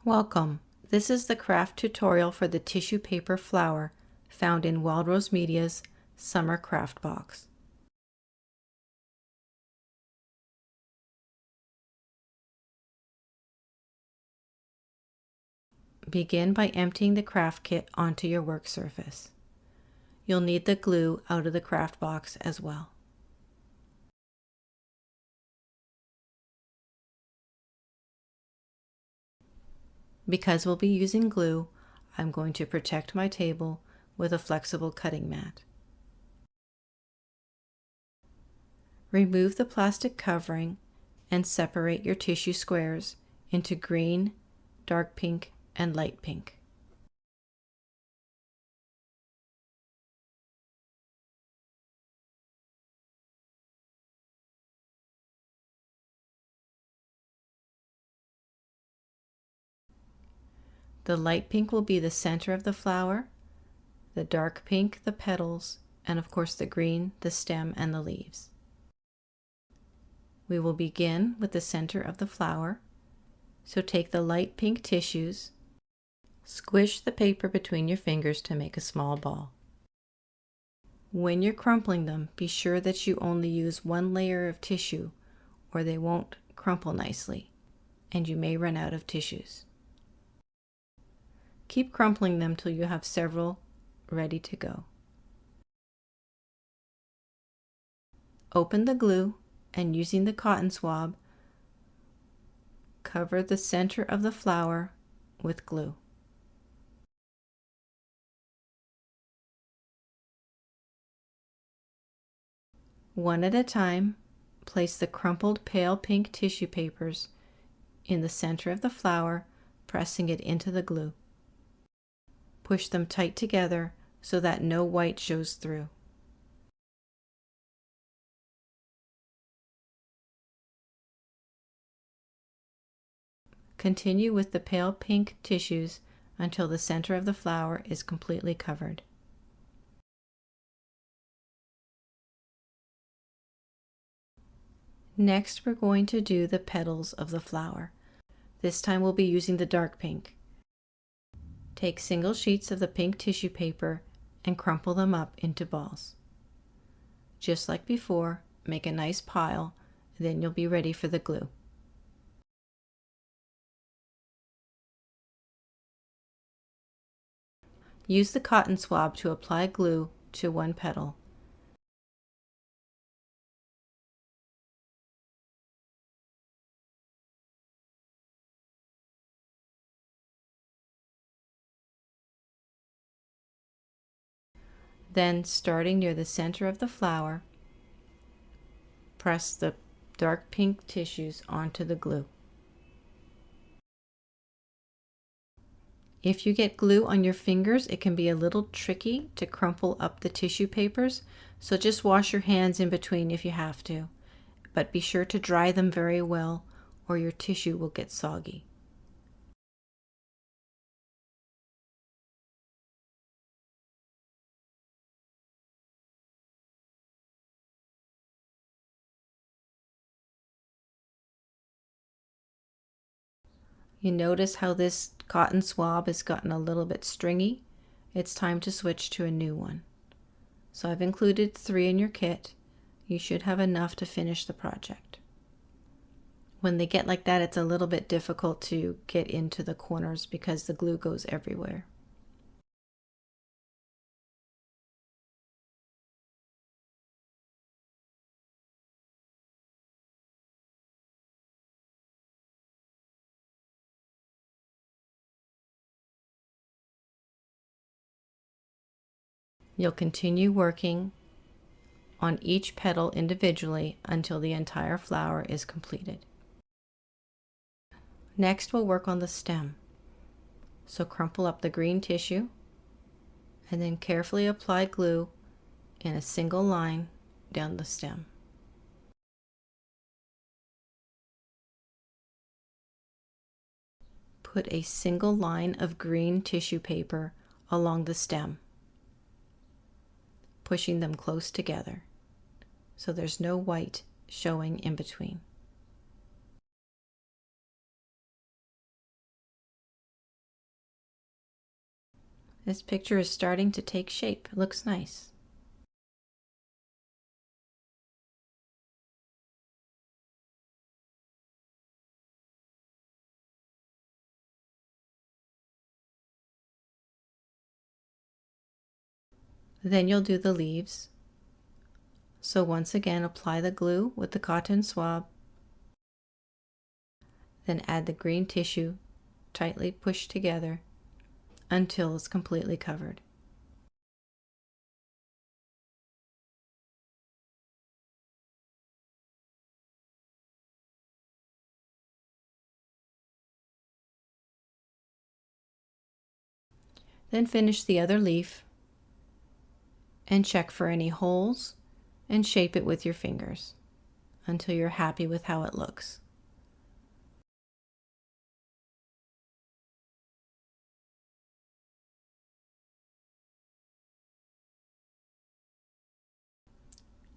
Welcome. This is the craft tutorial for the tissue paper flower found in Wildrose Media's Summer Craft Box. Begin by emptying the craft kit onto your work surface. You'll need the glue out of the craft box as well. Because we'll be using glue, I'm going to protect my table with a flexible cutting mat. Remove the plastic covering and separate your tissue squares into green, dark pink, and light pink. The light pink will be the center of the flower, the dark pink the petals, and of course the green the stem and the leaves. We will begin with the center of the flower, so take the light pink tissues, squish the paper between your fingers to make a small ball. When you're crumpling them, be sure that you only use one layer of tissue or they won't crumple nicely, and you may run out of tissues. Keep crumpling them till you have several ready to go. Open the glue and using the cotton swab, cover the center of the flower with glue. One at a time, place the crumpled pale pink tissue papers in the center of the flower, pressing it into the glue. Push them tight together so that no white shows through. Continue with the pale pink tissues until the center of the flower is completely covered. Next, we're going to do the petals of the flower. This time we'll be using the dark pink. Take single sheets of the pink tissue paper and crumple them up into balls. Just like before, make a nice pile, then you'll be ready for the glue. Use the cotton swab to apply glue to one petal. Then, starting near the center of the flower, press the dark pink tissues onto the glue. If you get glue on your fingers, it can be a little tricky to crumple up the tissue papers, so just wash your hands in between if you have to, but be sure to dry them very well or your tissue will get soggy. You notice how this cotton swab has gotten a little bit stringy? It's time to switch to a new one. So I've included 3 in your kit. You should have enough to finish the project. When they get like that, it's a little bit difficult to get into the corners because the glue goes everywhere. You'll continue working on each petal individually until the entire flower is completed. Next, we'll work on the stem. So crumple up the green tissue and then carefully apply glue in a single line down the stem. Put a single line of green tissue paper along the stem, pushing them close together so there's no white showing in between. This picture is starting to take shape. It looks nice. Then you'll do the leaves. So once again, apply the glue with the cotton swab. Then add the green tissue, tightly push together until it's completely covered. Then finish the other leaf and check for any holes and shape it with your fingers until you're happy with how it looks.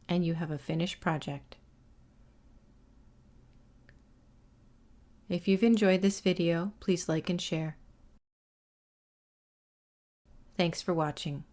And you have a finished project. If you've enjoyed this video, please like and share. Thanks for watching.